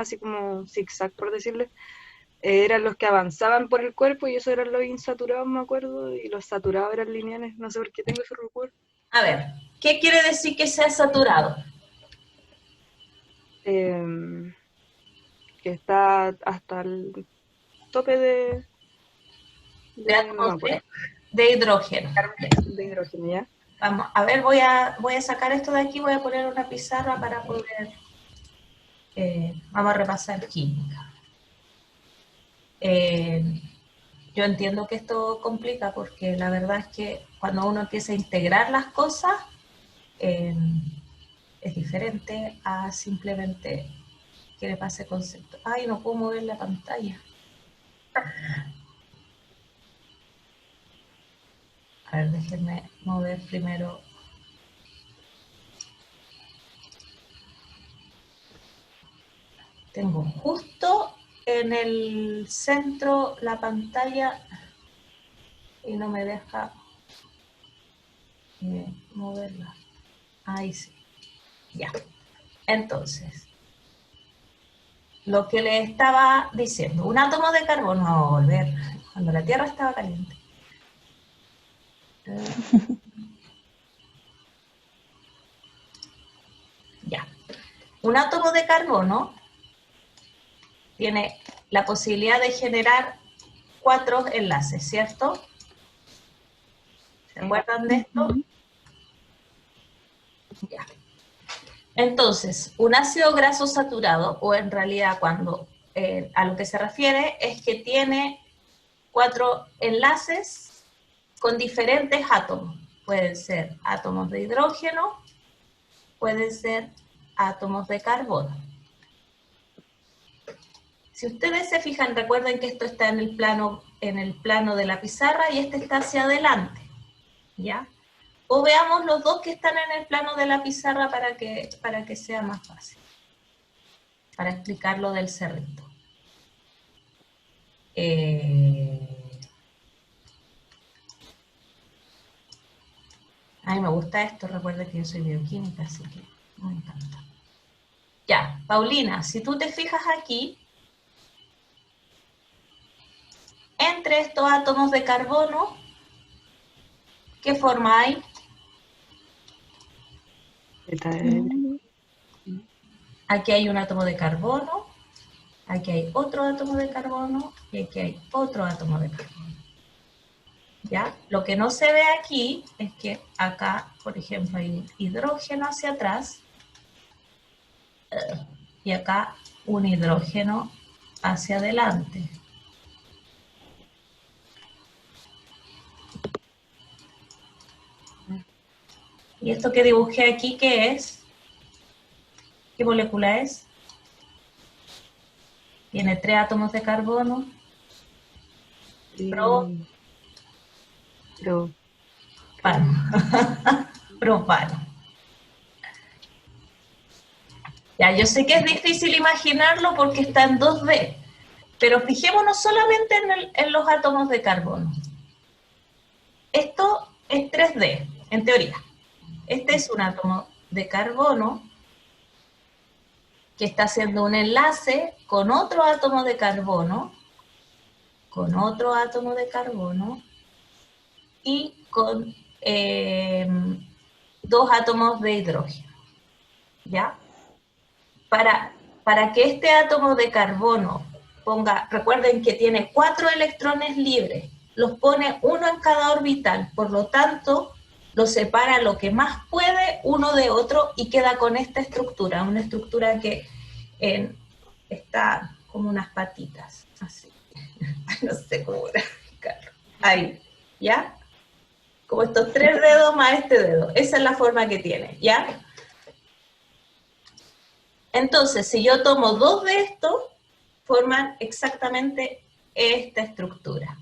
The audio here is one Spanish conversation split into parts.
así como zigzag, por decirle, eran los que avanzaban por el cuerpo y esos eran los insaturados, me acuerdo, y los saturados eran lineales, no sé por qué tengo ese recuerdo. A ver, ¿qué quiere decir que sea saturado? Eh, que está hasta el tope De no me átomos acuerdo, de hidrógeno. Ya. de hidrógeno, ¿ya? Vamos, a ver, voy a sacar esto de aquí, voy a poner una pizarra para poder, vamos a repasar química. Eh, yo entiendo que esto complica porque la verdad es que cuando uno empieza a integrar las cosas, eh, es diferente a simplemente que le pase concepto. Ay, no puedo mover la pantalla. A ver, déjenme mover primero. Tengo justo en el centro la pantalla y no me deja moverla. Ahí sí. Ya. Entonces, lo que le estaba diciendo, un átomo de carbono, vamos a volver, cuando la Tierra estaba caliente. Ya. Un átomo de carbono tiene la posibilidad de generar 4 enlaces, ¿cierto? ¿Se acuerdan de esto? Ya. Entonces, un ácido graso saturado, o en realidad cuando a lo que se refiere es que tiene 4 enlaces con diferentes átomos. Pueden ser átomos de hidrógeno, pueden ser átomos de carbono. Si ustedes se fijan, recuerden que esto está en el plano de la pizarra y este está hacia adelante, ¿ya? O veamos los dos que están en el plano de la pizarra para que sea más fácil, para explicar lo del cerrito. A mí me gusta esto, recuerden que yo soy bioquímica, así que me encanta. Ya, Paulina, si tú te fijas aquí, entre estos átomos de carbono, ¿qué forma hay? Aquí hay un átomo de carbono, aquí hay otro átomo de carbono y aquí hay otro átomo de carbono. ¿Ya? Lo que no se ve aquí es que acá, por ejemplo, hay hidrógeno hacia atrás y acá un hidrógeno hacia adelante. ¿Y esto que dibujé aquí qué es? ¿Qué molécula es? Tiene 3 átomos de carbono. Propano. Pero, Propano. Ya, yo sé que es difícil imaginarlo porque está en 2D, pero fijémonos solamente en los átomos de carbono. Esto es 3D, en teoría. Este es un átomo de carbono que está haciendo un enlace con otro átomo de carbono, con otro átomo de carbono y con 2 átomos de hidrógeno. ¿Ya? Para que este átomo de carbono ponga, recuerden que tiene 4 electrones libres, los pone uno en cada orbital, por lo tanto, lo separa lo que más puede uno de otro y queda con esta estructura, una estructura que está como unas patitas, así. No sé cómo graficarlo. Ahí, ¿ya? Como estos 3 dedos más este dedo. Esa es la forma que tiene, ¿ya? Entonces, si yo tomo 2 de estos, forman exactamente esta estructura.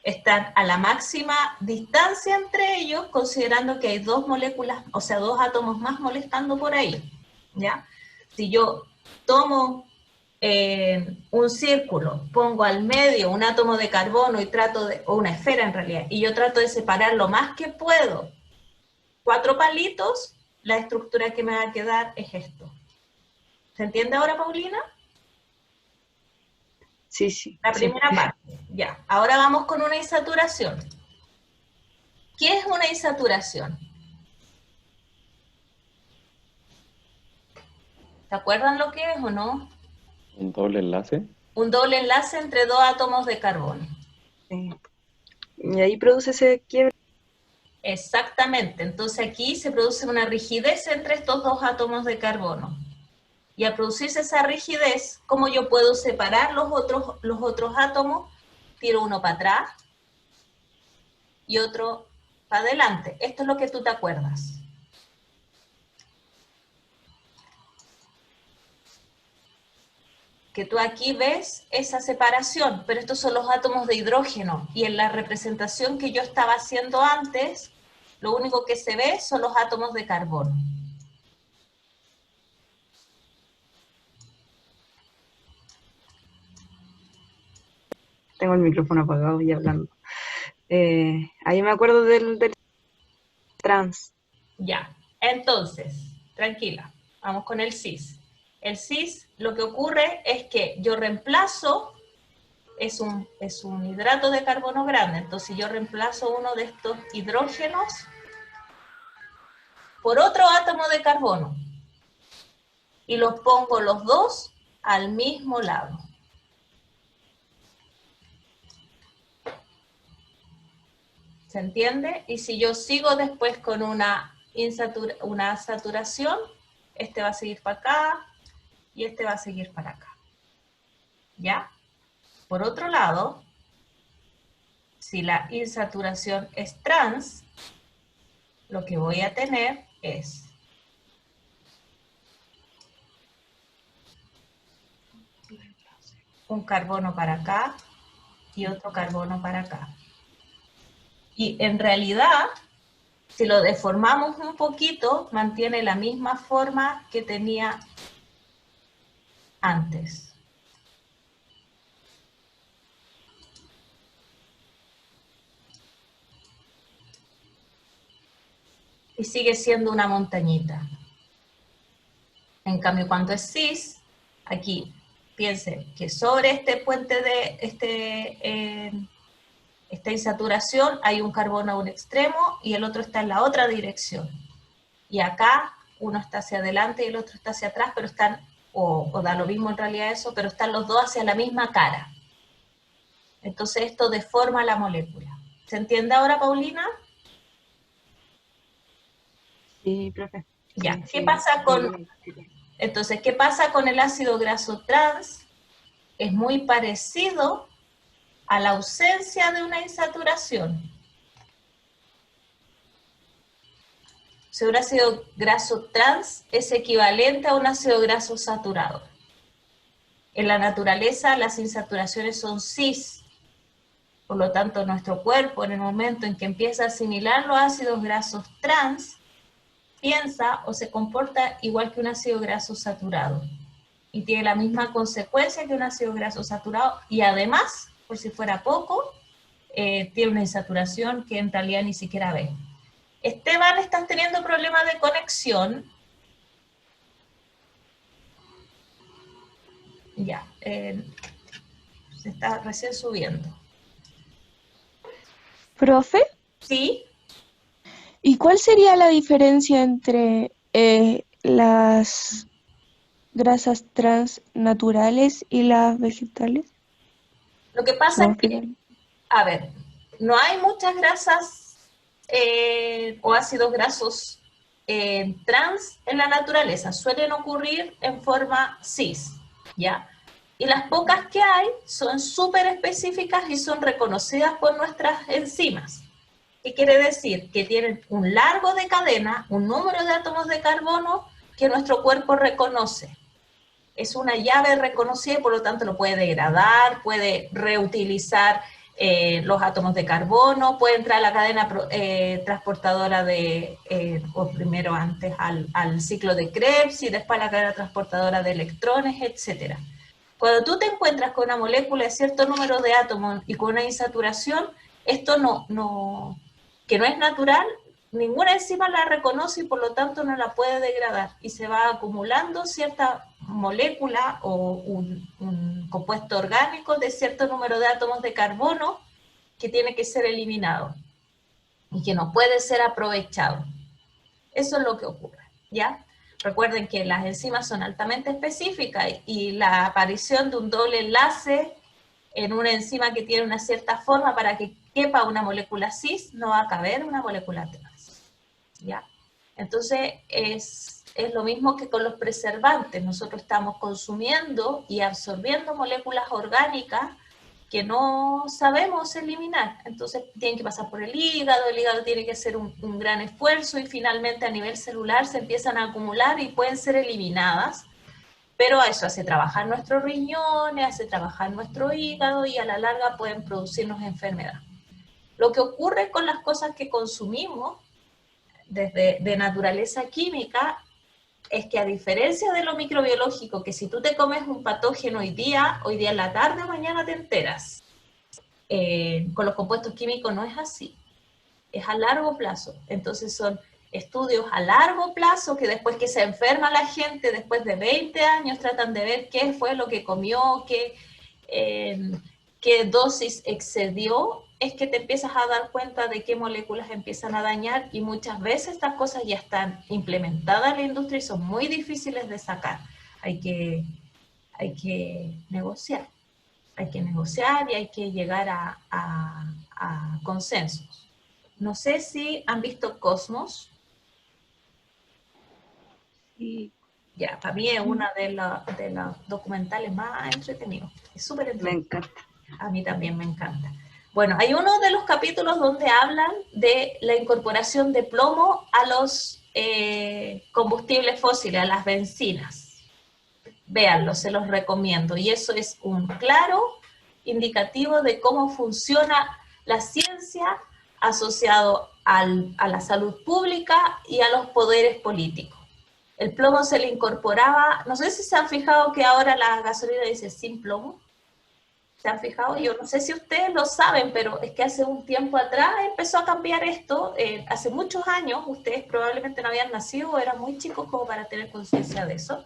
Están a la máxima distancia entre ellos, considerando que hay 2 moléculas, o sea, 2 átomos más molestando por ahí, ¿ya? Si yo tomo un círculo, pongo al medio un átomo de carbono y o una esfera en realidad, y yo trato de separar lo más que puedo 4 palitos, la estructura que me va a quedar es esto. ¿Se entiende ahora, Paulina? Sí, sí. La Sí. primera parte, ya. Ahora vamos con una insaturación. ¿Qué es una insaturación? ¿Se acuerdan lo que es o no? Un doble enlace. Un doble enlace entre dos átomos de carbono. Sí. Y ahí produce ese quiebre. Exactamente. Entonces aquí se produce una rigidez entre estos dos átomos de carbono. Y al producirse esa rigidez, ¿cómo yo puedo separar los otros átomos? Tiro uno para atrás y otro para adelante. Esto es lo que tú te acuerdas. Que tú aquí ves esa separación, pero estos son los átomos de hidrógeno, y en la representación que yo estaba haciendo antes, lo único que se ve son los átomos de carbono. Tengo el micrófono apagado y hablando. Ahí me acuerdo del trans. Ya, entonces, tranquila, vamos con el cis. El cis, lo que ocurre es que yo reemplazo, es un hidrato de carbono grande, entonces yo reemplazo uno de estos hidrógenos por otro átomo de carbono y los pongo los dos al mismo lado. ¿Se entiende? Y si yo sigo después con una saturación, este va a seguir para acá y este va a seguir para acá. ¿Ya? Por otro lado, si la insaturación es trans, lo que voy a tener es un carbono para acá y otro carbono para acá. Y en realidad, si lo deformamos un poquito, mantiene la misma forma que tenía antes. Y sigue siendo una montañita. En cambio, cuando es cis, aquí piense que sobre este puente de esta insaturación hay un carbono a un extremo y el otro está en la otra dirección. Y acá uno está hacia adelante y el otro está hacia atrás, pero están, o da lo mismo en realidad eso, pero están los dos hacia la misma cara. Entonces esto deforma la molécula. ¿Se entiende ahora, Paulina? Sí, profe. Ya. Sí, ¿Qué sí. pasa con... Entonces, ¿qué pasa con el ácido graso trans? Es muy parecido a la ausencia de una insaturación. O sea, un ácido graso trans es equivalente a un ácido graso saturado. En la naturaleza las insaturaciones son cis, por lo tanto nuestro cuerpo en el momento en que empieza a asimilar los ácidos grasos trans, piensa o se comporta igual que un ácido graso saturado. Y tiene la misma consecuencia que un ácido graso saturado, y además, por si fuera poco, tiene una insaturación que en realidad ni siquiera ve. Esteban, ¿estás teniendo problemas de conexión? Ya, se está recién subiendo. Profe, ¿Sí? ¿y cuál sería la diferencia entre las grasas trans naturales y las vegetales? Lo que pasa No, es que, a ver, no hay muchas grasas o ácidos grasos trans en la naturaleza, suelen ocurrir en forma cis, ¿ya? Y las pocas que hay son súper específicas y son reconocidas por nuestras enzimas. ¿Qué quiere decir? Que tienen un largo de cadena, un número de átomos de carbono que nuestro cuerpo reconoce. Es una llave reconocida y por lo tanto lo puede degradar, puede reutilizar los átomos de carbono, puede entrar a la cadena transportadora o primero antes al ciclo de Krebs y después a la cadena transportadora de electrones, etc. Cuando tú te encuentras con una molécula de cierto número de átomos y con una insaturación, esto que no es natural, ninguna enzima la reconoce y por lo tanto no la puede degradar, y se va acumulando cierta molécula o un compuesto orgánico de cierto número de átomos de carbono que tiene que ser eliminado y que no puede ser aprovechado. Eso es lo que ocurre, ¿ya? Recuerden que las enzimas son altamente específicas y la aparición de un doble enlace en una enzima que tiene una cierta forma para que quepa una molécula cis, no va a caber una molécula trans, ¿ya? Entonces es lo mismo que con los preservantes. Nosotros estamos consumiendo y absorbiendo moléculas orgánicas que no sabemos eliminar, entonces tienen que pasar por el hígado tiene que hacer un gran esfuerzo y finalmente a nivel celular se empiezan a acumular y pueden ser eliminadas, pero eso hace trabajar nuestros riñones, hace trabajar nuestro hígado y a la larga pueden producirnos enfermedad. Lo que ocurre con las cosas que consumimos de naturaleza química es que a diferencia de lo microbiológico, que si tú te comes un patógeno hoy día en la tarde o mañana te enteras. Con los compuestos químicos no es así, es a largo plazo. Entonces son estudios a largo plazo que después que se enferma la gente, después de 20 años, tratan de ver qué fue lo que comió, qué dosis excedió, es que te empiezas a dar cuenta de qué moléculas empiezan a dañar, y muchas veces estas cosas ya están implementadas en la industria y son muy difíciles de sacar. Hay que negociar. Hay que negociar y hay que llegar a consensos. No sé si han visto Cosmos. Sí. Ya, para mí es una de los documentales más entretenidos. Es súper Me entretenido. encanta. A mí también me encanta. Bueno, hay uno de los capítulos donde hablan de la incorporación de plomo a los combustibles fósiles, a las bencinas. Véanlo, se los recomiendo. Y eso es un claro indicativo de cómo funciona la ciencia asociado a la salud pública y a los poderes políticos. El plomo se le incorporaba, no sé si se han fijado que ahora la gasolina dice sin plomo. ¿Se han fijado? Yo no sé si ustedes lo saben, pero es que hace un tiempo atrás empezó a cambiar esto. Hace muchos años, ustedes probablemente no habían nacido o eran muy chicos como para tener conciencia de eso.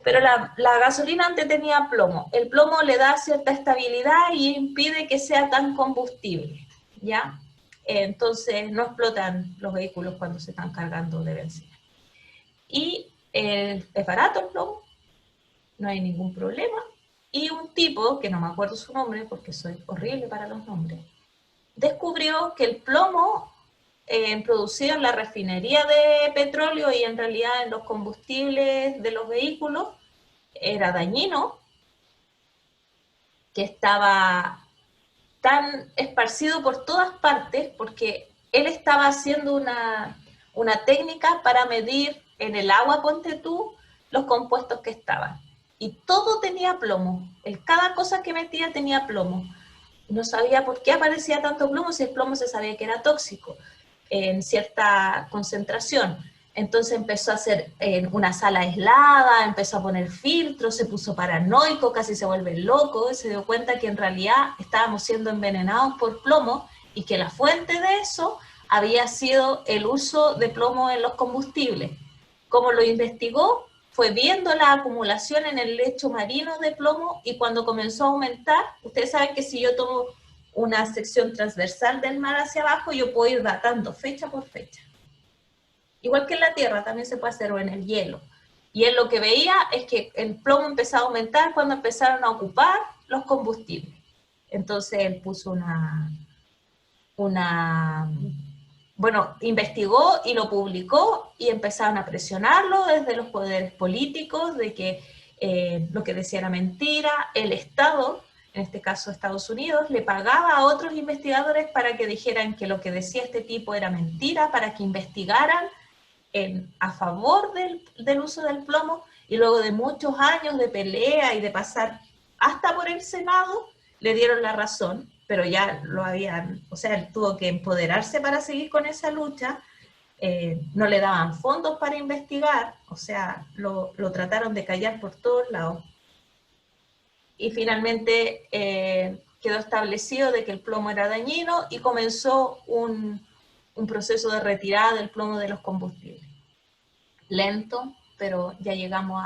Pero la gasolina antes tenía plomo. El plomo le da cierta estabilidad y impide que sea tan combustible, ¿ya? Entonces no explotan los vehículos cuando se están cargando de bencina. Y es barato el plomo, no hay ningún problema. Y un tipo, que no me acuerdo su nombre porque soy horrible para los nombres, descubrió que el plomo producido en la refinería de petróleo y en realidad en los combustibles de los vehículos era dañino, que estaba tan esparcido por todas partes porque él estaba haciendo una técnica para medir en el agua, ponte tú, los compuestos que estaban. Y todo tenía plomo. Cada cosa que metía tenía plomo. No sabía por qué aparecía tanto plomo, si el plomo se sabía que era tóxico en cierta concentración. Entonces empezó a hacer una sala aislada, empezó a poner filtros, se puso paranoico, casi se vuelve loco, y se dio cuenta que en realidad estábamos siendo envenenados por plomo y que la fuente de eso había sido el uso de plomo en los combustibles. Como lo investigó, fue viendo la acumulación en el lecho marino de plomo, y cuando comenzó a aumentar, ustedes saben que si yo tomo una sección transversal del mar hacia abajo, yo puedo ir datando fecha por fecha. Igual que en la Tierra también se puede hacer, o en el hielo. Y él lo que veía es que el plomo empezaba a aumentar cuando empezaron a ocupar los combustibles. Entonces él puso bueno, investigó y lo publicó, y empezaron a presionarlo desde los poderes políticos de que lo que decía era mentira. El Estado, en este caso Estados Unidos, le pagaba a otros investigadores para que dijeran que lo que decía este tipo era mentira, para que investigaran a favor del uso del plomo, y luego de muchos años de pelea y de pasar hasta por el Senado, le dieron la razón, pero ya lo habían, o sea, él tuvo que empoderarse para seguir con esa lucha. No le daban fondos para investigar, o sea, lo trataron de callar por todos lados. Y finalmente quedó establecido de que el plomo era dañino, y comenzó un un proceso de retirada del plomo de los combustibles. Lento, pero ya llegamos